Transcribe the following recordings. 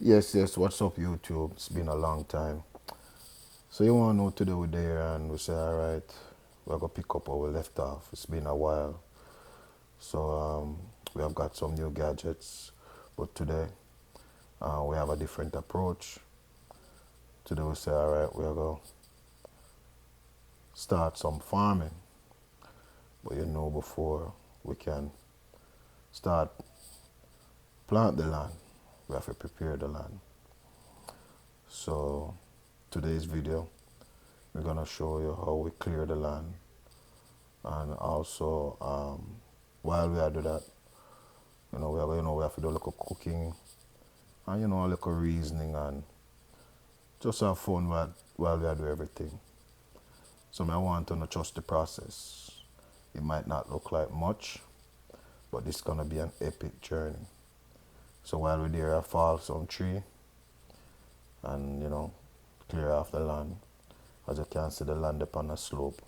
Yes, what's up, YouTube? It's been a long time. So, you want to know today we're there, and we say, all right, we're going to pick up where we left off. It's been a while. So, we have got some new gadgets, but today we have a different approach. Today, we say, all right, we're going to start some farming. But before we can start plant the land, we have to prepare the land. So today's video, we're gonna show you how we clear the land, and also while we are doing that, we have to do a little cooking, and a little reasoning, and just have fun while we are doing everything. So I want to not trust the process. It might not look like much, but this is gonna be an epic journey. So while we're there, I fall some tree and clear off the land. As you can see, the land upon a slope.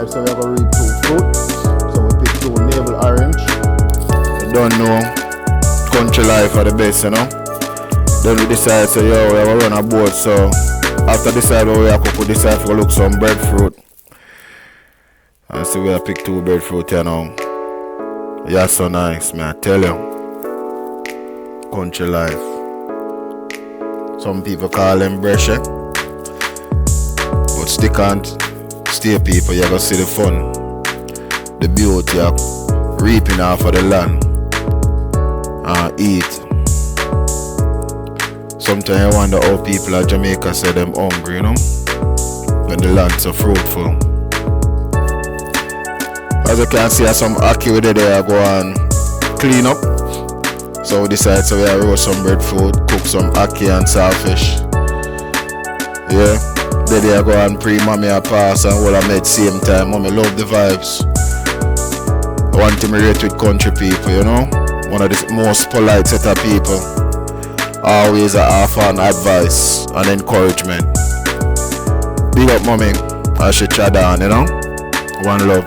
So we're going to reap 2 fruit. So we pick 2 navel orange. You don't know, country life are the best, Then we decide, so we have to run a boat. So after decide what we have to cook, we decide to look some breadfruit. And so we have pick 2 breadfruit, Yeah, so nice, man, I tell you. Country life. Some people call them brescia. But stick on stay, people, you're gonna see the fun, the beauty of reaping off of the land and eat. Sometimes I wonder how people at Jamaica say them hungry, when the land's so fruitful. As you can see, some ackee with it there, I go and clean up. So we decide, so we roast some breadfruit, cook some ackee and saltfish. Yeah. Then I go and pre-mommy a pass and all I made same time. Mommy love the vibes. I want to relate with country people, One of the most polite set of people. Always a offer and advice and encouragement. Big up mommy as she chat down, One love.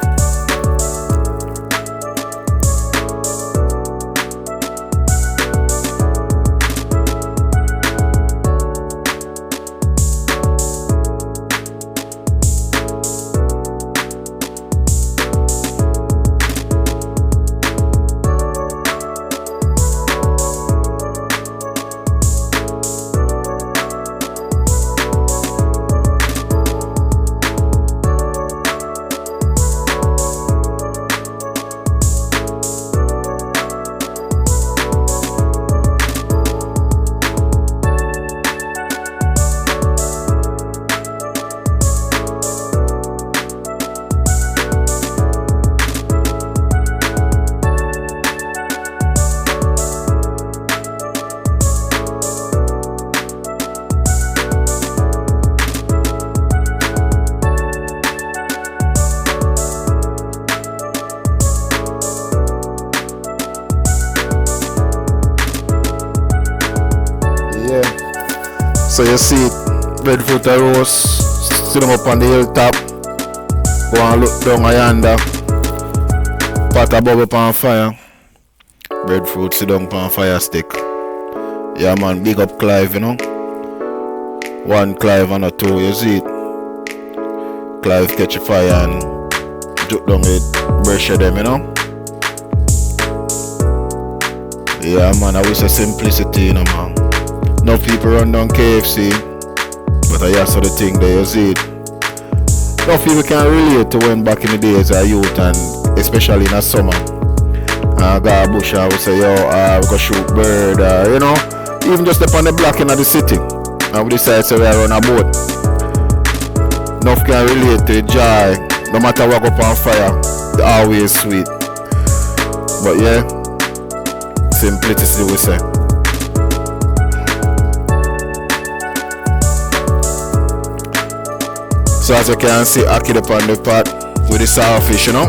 So you see it, breadfruit a roast, sit them up on the hilltop, go and look down yonder, pot a bubble on fire, breadfruit sit down on fire stick. Yeah man, big up Clive, you know. One Clive and a two, you see it. Clive catch a fire and jut down it, brush them, you know. Yeah man, I wish a simplicity, you know man. No people run down KFC, but I saw the thing there, you see it. No people can relate to when back in the days of youth and especially in the summer. I got a bush, I would say, yo, we go shoot bird, you know. Even just up on the block in the city. And we decide to run a boat. Enough can relate to the joy. No matter what up on fire, it's always sweet. But yeah, simplicity we say. So as you can see, I keep up on the pot with the sourfish, you know.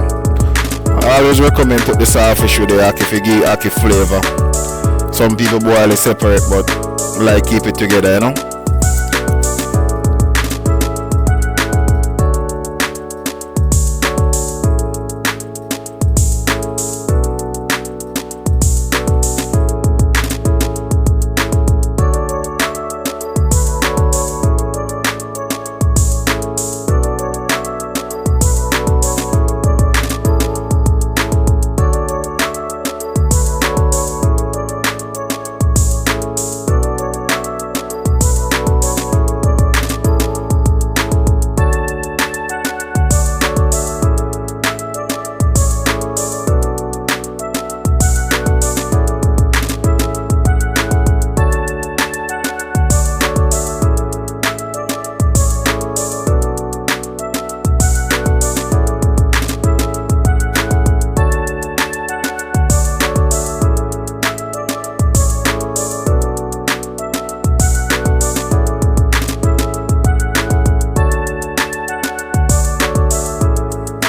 I always recommend put the sourfish with the ackee for give ackee flavor. Some people boil it separate, but like keep it together, you know.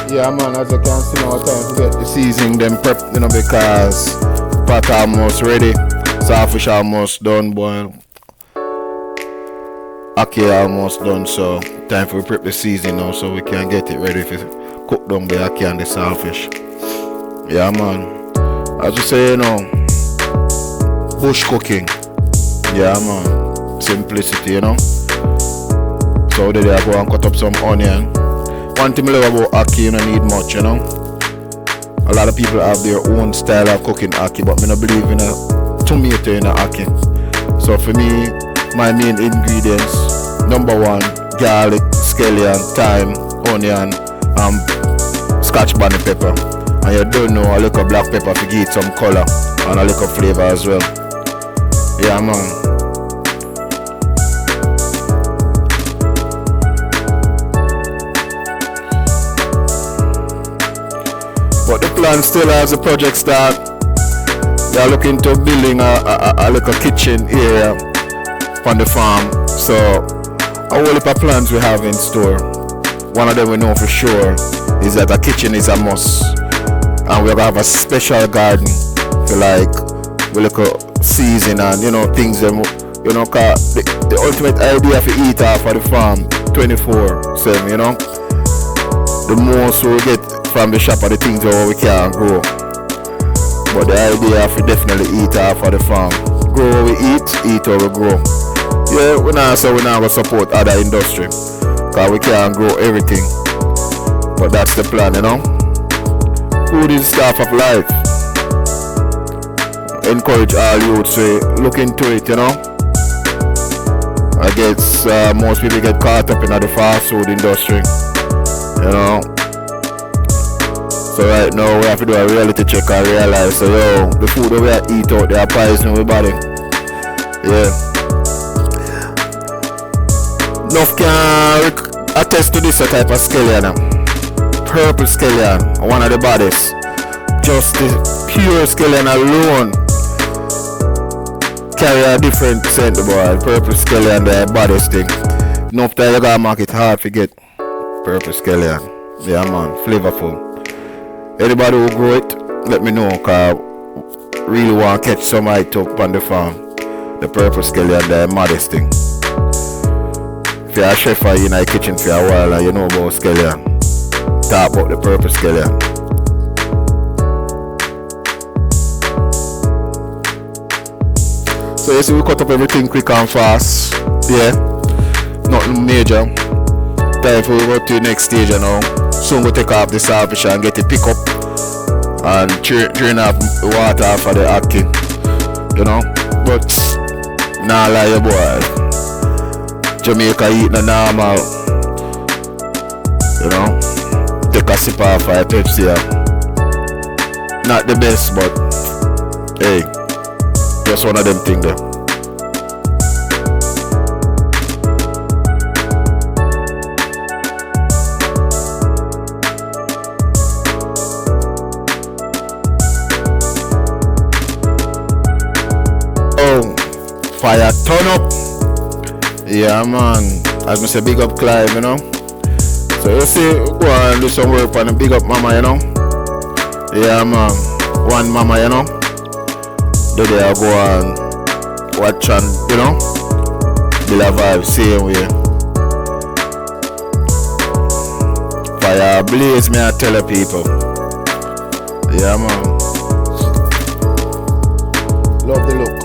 Yeah man, as you can see now, time to get the seasoning them prep, you know, because pot almost ready, saltfish almost done boil, ackee almost done, so time for prep the seasoning now so we can get it ready for cook down the ackee and the saltfish. Yeah man, as you say, you know, bush cooking. Yeah man, simplicity, you know. So today I go and cut up some onion. One thing I love about ackee, you don't need much, you know. A lot of people have their own style of cooking ackee, but I don't believe in a tomato in a ackee. So for me, my main ingredients, number one, garlic, scallion, thyme, onion, scotch bonnet pepper. And you don't know a little black pepper to give it some color and a little flavor as well. Yeah man. But the plan still as the project start, they are looking to building a little kitchen area on the farm. So a whole heap of plans we have in store. One of them we know for sure is that a kitchen is a must. And we're gonna have a special garden for like we look at season and you know things them, you know, cause the ultimate idea for eat off of the farm 24/7, you know. The most we get from the shop are the things that we can grow. But the idea for definitely eat off of the farm. Grow what we eat what we grow. Yeah, we're not gonna support other industry. Cause we can't grow everything. But that's the plan, you know. Food is the staff of life. Encourage all youths to look into it, you know. I guess most people get caught up in the fast food industry. You know. So right now we have to do a reality check and realize so yo, the food that we eat out there poisoning our body. Yeah. Enough can attest to this type of scallion. Purple scallion, one of the baddest. Just the pure scallion alone carry a different scent, boy. Purple scallion the baddest thing. Enough that you gotta mark it hard to get purple scallion. Yeah man, flavorful. Anybody who grow it, let me know, cause really want to catch some height up on the farm. The purple scallion, the maddest thing. if you're a chef or in a kitchen for a while and you know about scallion, talk about the purple scallion. So you see we cut up everything quick and fast. Yeah. Nothing major. Time for we go to the next stage now. Soon we'll take off the saltfish and get it pick up and drain off the water off of the ackee. You know? But nah lie you boy. Jamaica eat no normal. You know? Take a sip off of Pepsi. Not the best, but hey, just one of them things there. Fire turn up. Yeah man. As me say, big up Clive, you know. So you see, go and do some work on the big up mama, you know. Yeah man. One mama, you know. Do they go and watch and, you know, build a vibe same way. Fire blaze, me I tell the people. Yeah man. Love the look.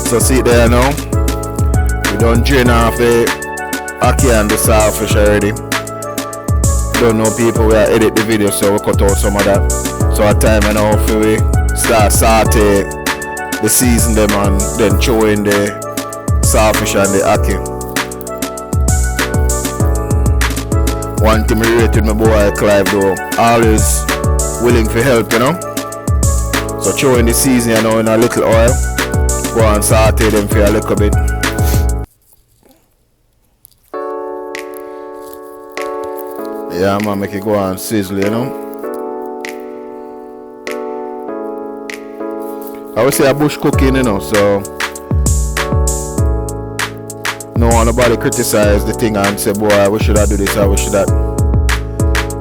So see there now, we done drain off the ackee and the saltfish already. Don't know people will edit the video, so we cut out some of that. So at time you know if we start saute the season them and then throw in the saltfish and the ackee. One thing I rated my boy Clive though, always willing for help, you know. So throw in the season, you know, in a little oil. Go and saute them for a little bit. Yeah man, make it go and sizzle, you know. I would say a bush cooking, you know, so no one nobody criticize the thing and say, boy, we should have do this or we should have.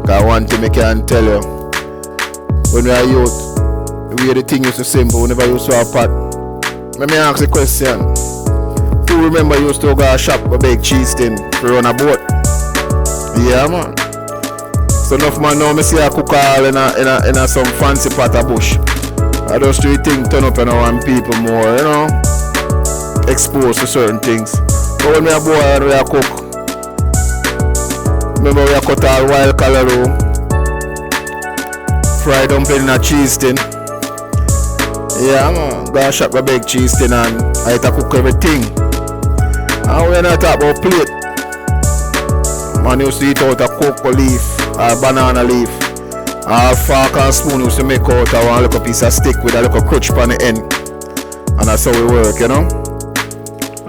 Cause one thing I can tell you, when we are youth, we the thing used to simple, we never used to have pot. Let me ask the question. Who remember you used to go to shop a big cheese tin to run a boat? Yeah man. So enough man now me see a cook all in a some fancy pot of bush. I just do things turn up, you know, and people more, you know, exposed to certain things. But when we a boy and we a cook, remember we a cut all wild callaloo, fried dumpling in a cheese tin. Yeah man, go shop a big cheese tin and I had to cook everything. And when I talk about plate, man used to eat out a cocoa leaf or banana leaf. All fork and spoon used to make out of one little piece of stick with a little crutch on the end. And that's how we work, you know.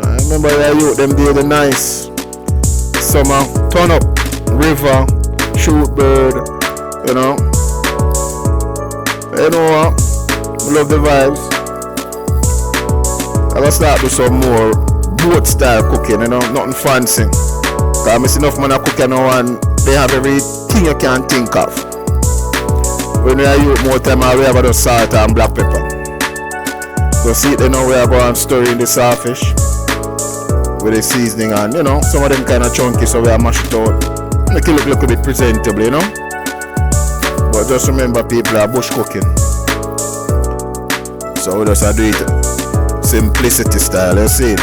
I remember the youth them days the nice. Summer, turn up, river, shoot bird, you know. You know what? Love the vibes. I'm gonna start do some more boat style cooking, you know, nothing fancy. Cause I miss enough man a cook, you know, and they have everything you can think of. When we are youth more time, we have a salt and black pepper. So see it, you know, we are going stirring the saltfish with the seasoning and, you know, some of them kind of chunky, so we are mash it out. Make it look a little bit presentable, you know. But just remember, people are bush cooking. So we just do it simplicity style, you see.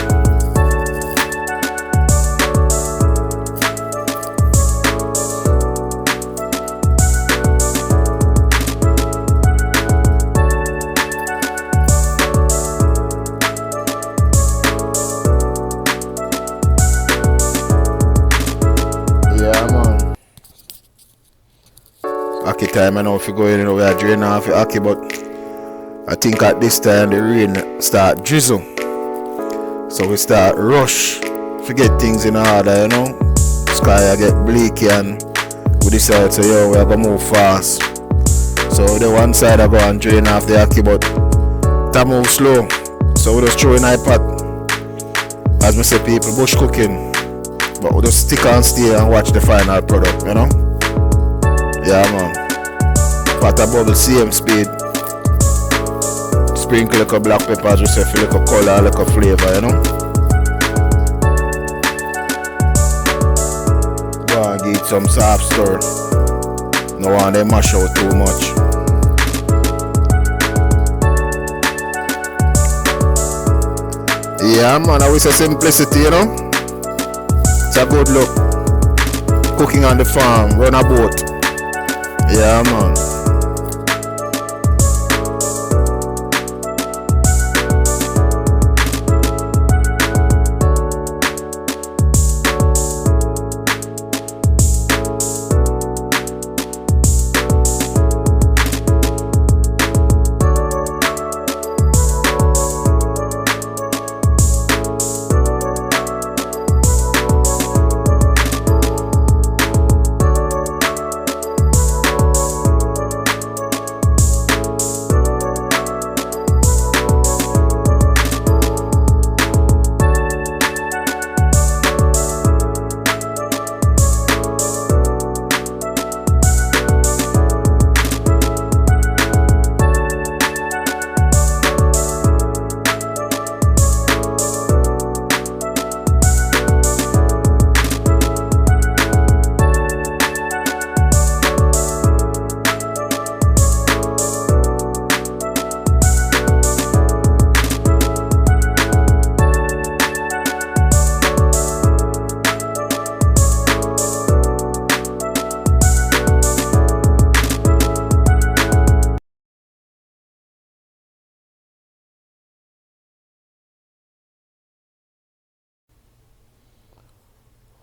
Yeah man. Ackee time I know if you go in, you know, we are draining off your ackee, but I think at this time the rain start drizzle. So we start rush. Forget things in order, you know. Sky I get bleaky and we decide so yo we are gonna move fast. So the one side I go and drain off the ackee, but that move slow. So we just throw in iPad. As me say people bush cooking. But we just stick and stay and watch the final product, you know. Yeah man. Pot a bubble same speed. sprinkle like a black pepper, just say for like a color, like a flavor, you know. Go and give it some soft stir. No one they mash out too much. Yeah man, I wish a simplicity, you know. It's a good look. Cooking on the farm, run a boat. Yeah man.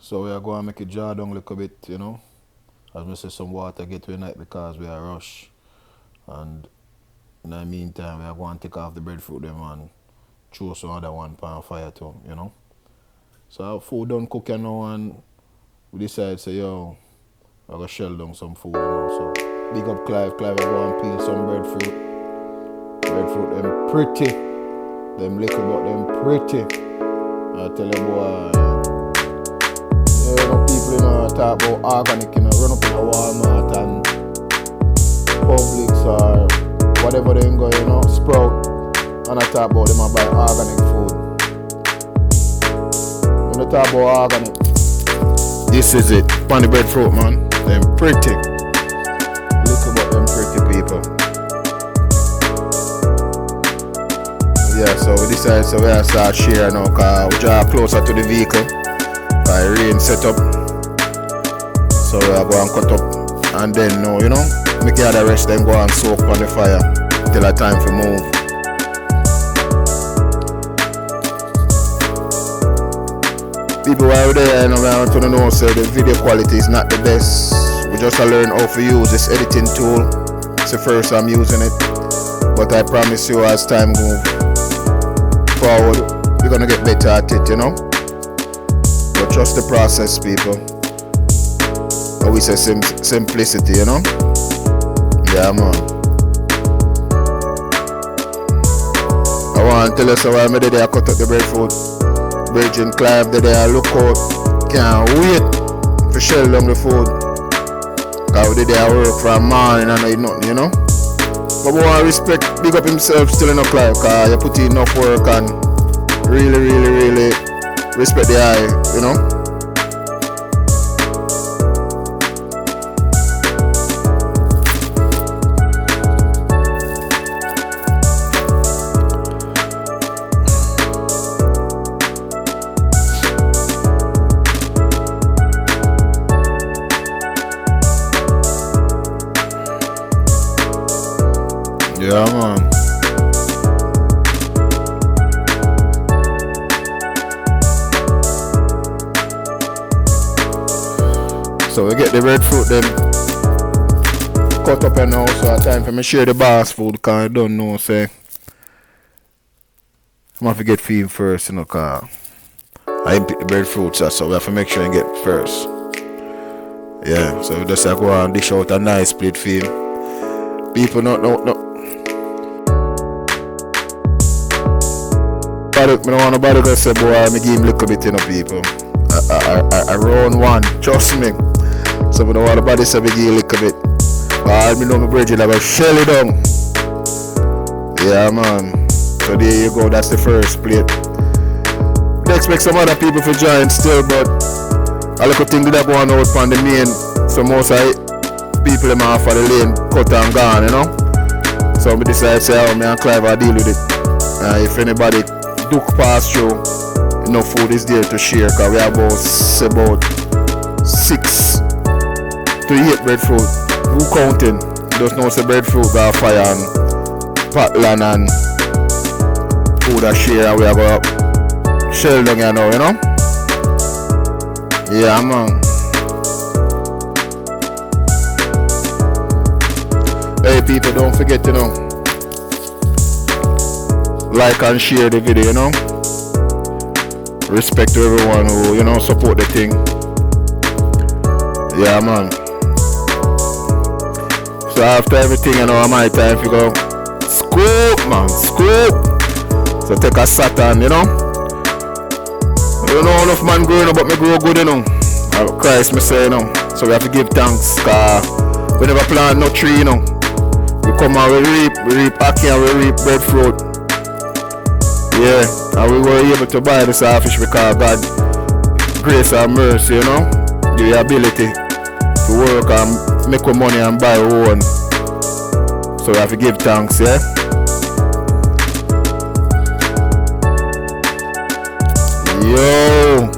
So we are going to make it jar down a little bit, you know. As we say, some water get to night because we are rush. And in the meantime, we are going to take off the breadfruit them and throw some other one pan fire too, you know. So our food done cooking now and we decide say, yo, we're going to shell down some food, you know. So big up Clive. Clive will go and peel some breadfruit. Breadfruit them pretty. Them little but them pretty. I tell you boy. You know, people, you know, talk about organic, you know, run up in a Walmart and Publix or whatever they go, you know, Sprout, and I talk about them and buy organic food. When they talk about organic, this is it. Pan the breadfruit, man. Them pretty. Look about them pretty people. Yeah, so we decided so we have to start sharing now because we draw closer to the vehicle. Rain set up, so we are going to cut up and then now, you know, make the other rest then go and soak on the fire till the time to move. People while there, you know, I want to know so the video quality is not the best. We just learn how to use this editing tool. It's the first I'm using it, but I promise you as time moves forward, we're gonna get better at it, you know. But trust the process, people. Or we say simplicity, you know. Yeah, man. I want to tell you so while I did I cut up the breadfruit. Bridge and Clive did I look out. Can't wait for shell down the food. Cause we did I work from morning and I eat nothing, you know. But we want to respect, big up himself still in a Clive, cause you put in enough work and really respect the eye, you know. Yeah, man. So we get the breadfruit then cut up and now, so it's time for me share the boss food because I don't know, say I'm have to get feed first, you know, because I didn't pick the breadfruit, so we have to make sure I get first. Yeah, so we just go and dish out a nice split feed. People no. I don't want nobody to say, boy, I give him a little bit, you know, people. I round one, trust me. So I don't want nobody to say, I give him a little bit. But I know my bridge, I will shell it down. Yeah, man. So there you go. That's the first plate. I expect some other people to join still, but I look at things that go on out on the main. So most of people them off of the lane cut and gone, you know. So we decide to say, oh, me and Clive will deal with it. If anybody do pass through, enough food is there to share, because we have about 6 to 8 breadfruit. Who counting? Just know say breadfruit got fire and potland and food a share, and we have a shell down here now, you know? Yeah, man. Hey people, don't forget to like and share the video, you know? Respect to everyone who, you know, support the thing. Yeah, man. So after everything, you know, my time to go scoop, man, scoop. So take a Saturn, you know? You know, enough man growing up, but me grow good, you know. Christ, me say, you know. So we have to give thanks, cause we never plant no tree, you know. We come and we reap ackee and we reap breadfruit. Yeah, and we were able to buy this fish because God grace and mercy, you know. Give you the ability to work and make our money and buy our own. So we have to give thanks, yeah. Yo,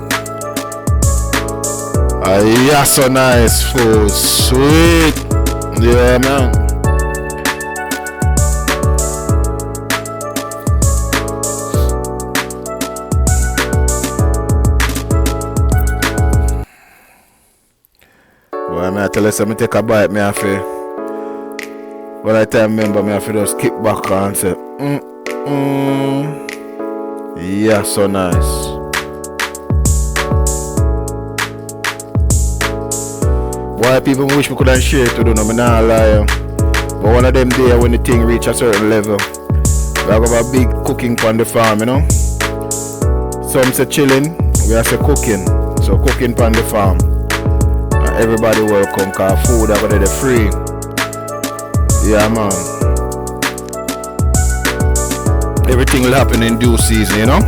yeah, so nice food, sweet. Yeah, man. Boy, I tell you, so I take a bite, I have to. When I time remember, I have to just kick back and say, yeah, so nice. Why people wish we couldn't share it to them, I'm not lying. But one of them day when the thing reach a certain level, we have a big cooking on the farm, you know. Some say chilling, we have to cooking. So cooking on the farm. And everybody welcome, cause food over there free. Yeah, man. Everything will happen in due season, you know.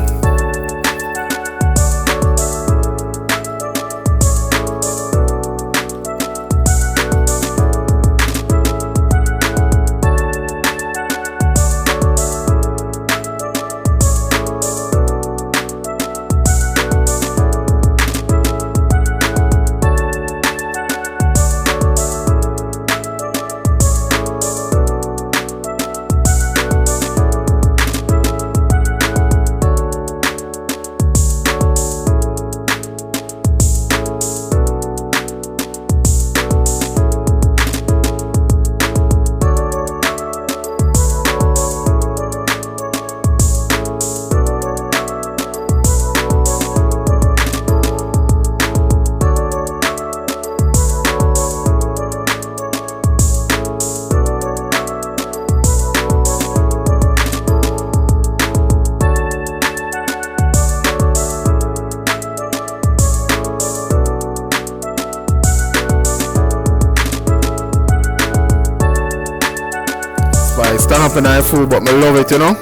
Stand up in our food, but I love it, you know.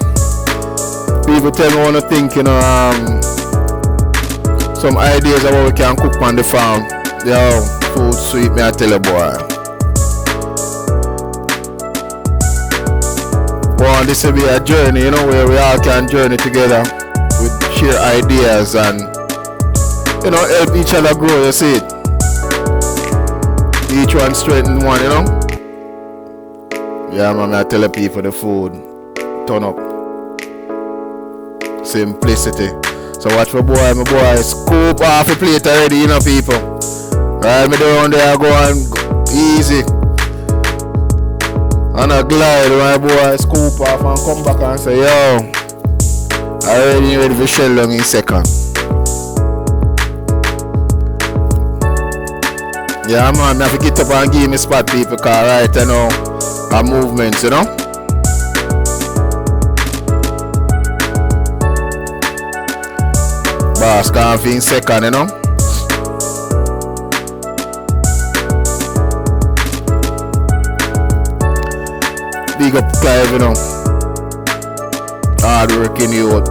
People tell me what to think, you know, some ideas of how we can cook on the farm. Yo, food sweet, me I tell you, boy. Well, this will be a journey, you know, where we all can journey together with share ideas and, you know, help each other grow, you see it. Each one strengthen one, you know. Yeah, man, I tell the people the food, turn up. Simplicity. So watch my boy, scoop off the plate already, you know, people. Right, me down there, go on easy. And I glide, my boy, scoop off and come back and say, yo, I already ready for shell down in second. Yeah, man, I have to get up and give me spot, people, cause right, you know, our movements, you know. Boss can't feel second, you know. Big up Clive, you know. hard working youth.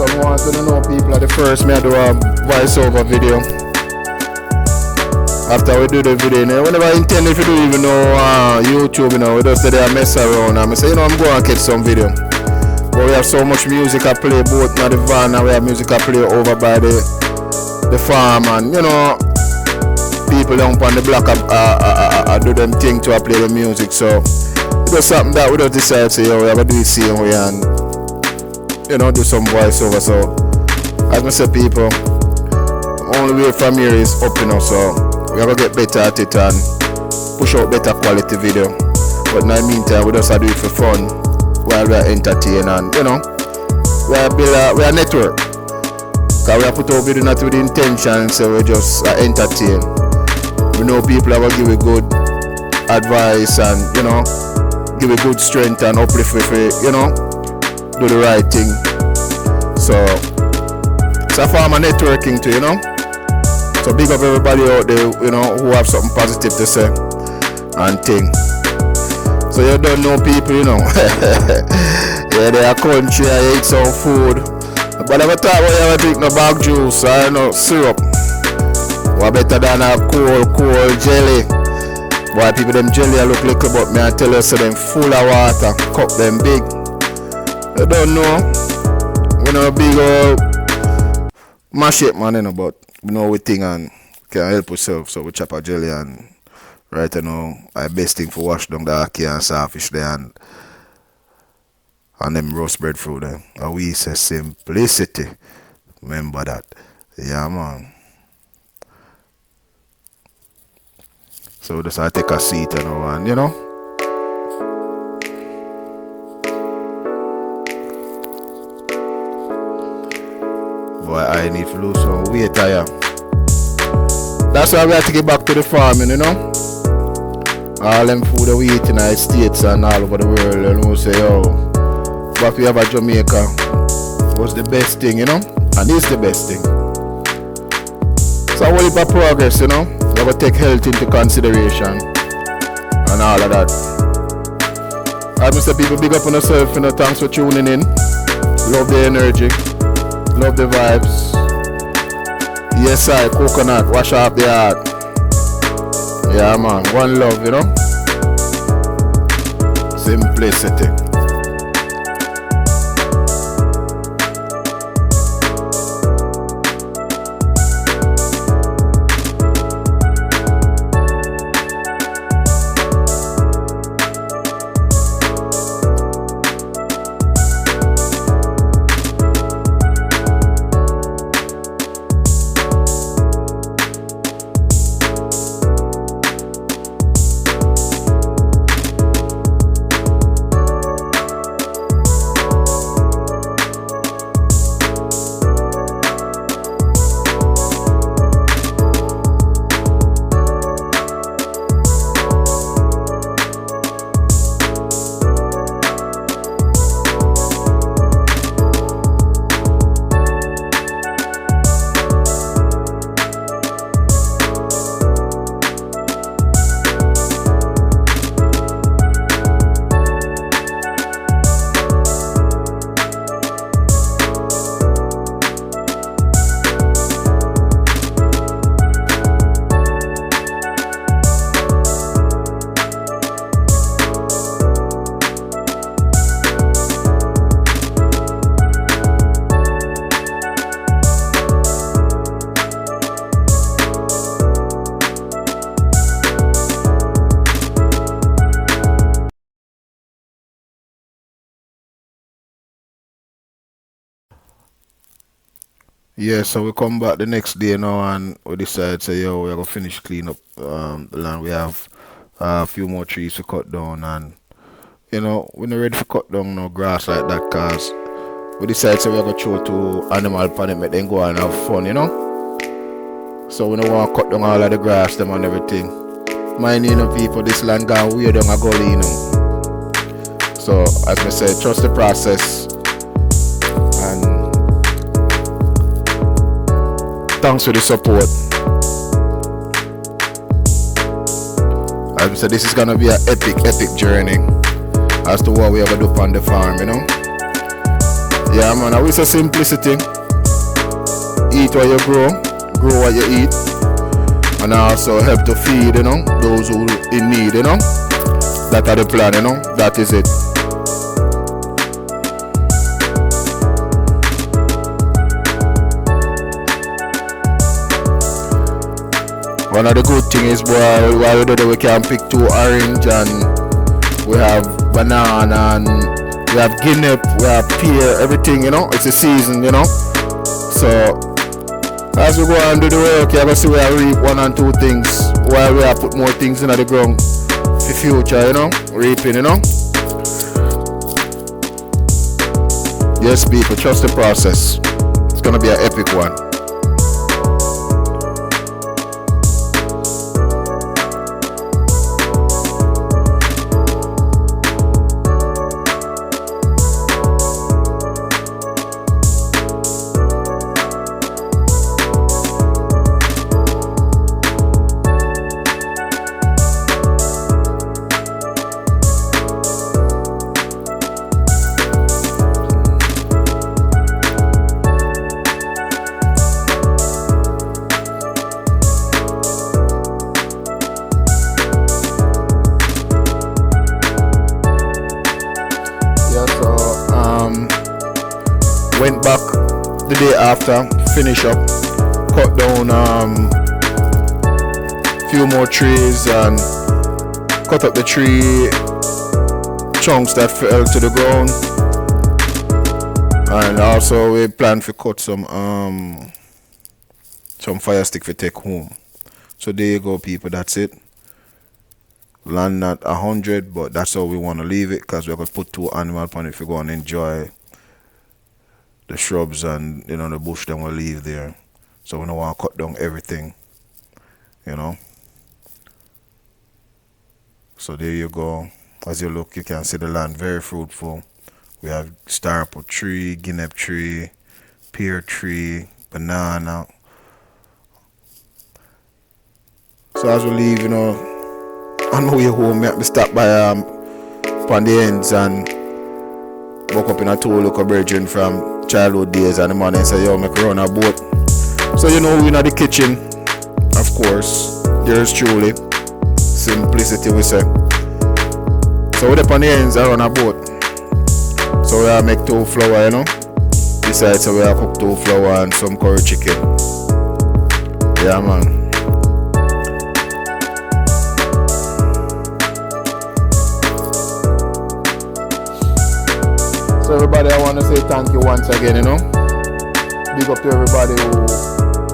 Someone want to know people at the first me I do a voiceover video. After we do the video, you know, whenever I intend if you don't even know YouTube, you know, we just say they mess around and I say, you know, I'm going to catch some video. But we have so much music I play both in the van and we have music I play over by the farm and you know people down on the block I do them thing to play the music, so it was something that we just decided to say, yo, we have to do the same way and you know, do some voiceover. So as I say, people, only way from here is up, you know, so we have to get better at it and push out better quality video. But in the meantime, we just do it for fun while we are entertaining and you know, we are network. Because we have put out video not with the intention, so we just entertain. We know people are going to give you good advice and you know, give you good strength and uplift with it, you know, do the right thing. So it's a form of networking too, you know. So big up everybody out there, you know, who have something positive to say and think. So you don't know people, you know. Yeah, they are country, I eat some food. But every time you ever drink no bag juice or no syrup, what better than a cold jelly. Why people them jelly I look little, but me I tell you so them full of water, cup them big. You don't know. You know big old mash it man, you know, but we know we think and can help ourselves, so we chop a jelly and right you know our best thing for wash down the ackee and sawfish there and them roast breadfruit there. And we say simplicity. Remember that. Yeah man. So just I take a seat you know and you know. Boy, I need to lose some weight here. That's why we have to get back to the farming, you know. All them food that we eat in the States and all over the world, you know, say, yo, what we have at Jamaica was the best thing, you know, and it's the best thing. So a whole heap of progress, you know. You have to take health into consideration and all of that. I must say, people big up on yourself, you know, thanks for tuning in. Love the energy. Love the vibes. Yes, I coconut, wash up the heart. Yeah, man, one love, you know. Simplicity. Yeah, so we come back the next day now and we decide say yo we're gonna finish clean up the land. We have a few more trees to cut down and we're not ready to cut down no grass like that cause we decide say we're gonna throw to animal planet make them go and have fun. So we don't want to cut down all of the grass them and everything. Mind people, this land gone weird down a gully. So as I said, trust the process and thanks for the support. As I said, this is gonna be an epic journey as to what we ever do on the farm. Yeah man, I wish a simplicity. Eat what you grow what you eat, and also help to feed, those who in need, That are the plan, that is it. One of the good things is, boy, while we do that, we can pick 2 orange and we have banana and we have guinea, we have pear, everything, it's a season, So as we go and do the work, you're going to see we are reap 1 and 2 things while we are put more things in the ground for future, reaping, Yes, people, trust the process. It's going to be an epic one. Went back the day after, finish up, cut down few more trees and cut up the tree chunks that fell to the ground. And also we plan to cut some fire stick to take home. So there you go people, that's it. Land not 100, but that's how we want to leave it because we're going to put 2 animals on it if we go and enjoy the shrubs and the bush then we'll leave there. So we don't want to cut down everything. So there you go. As you look, you can see the land very fruitful. We have star apple tree, guinea tree, pear tree, banana. So as we leave, on my way home, we stop by on the ends and woke up in a 2 local brethren from childhood days, and the man say, yo, make run a boat. So we in the kitchen, of course, there's truly simplicity we say. So we up on the ends and run a boat. So we make 2 flour, Besides, so we cook 2 flour and some curry chicken. Yeah man. So everybody, I want to say thank you once again, Big up to everybody who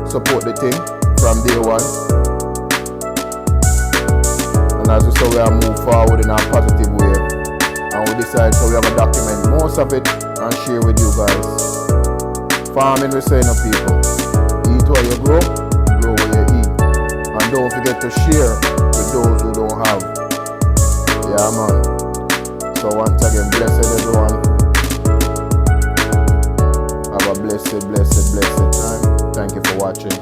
support the thing from day one. And as we saw, we are move forward in a positive way. And we decide so we have to document most of it and share with you guys. Farming, we say people. Eat what you grow what you eat. And don't forget to share with those who don't have. Yeah man. So once again, blessed everyone. Have a blessed time. Thank you for watching.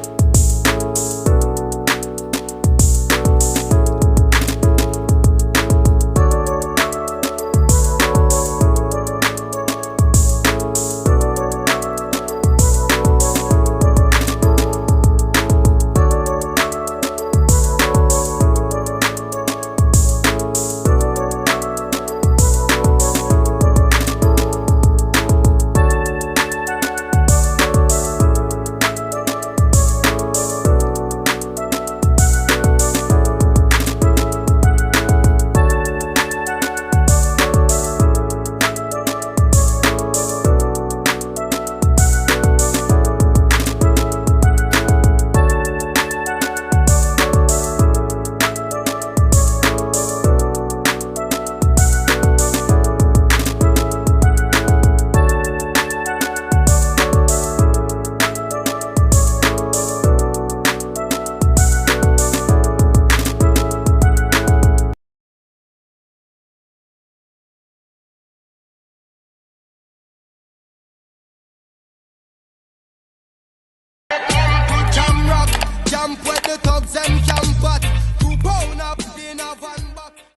camp where the thugs them camp at. 2 pound up in a van.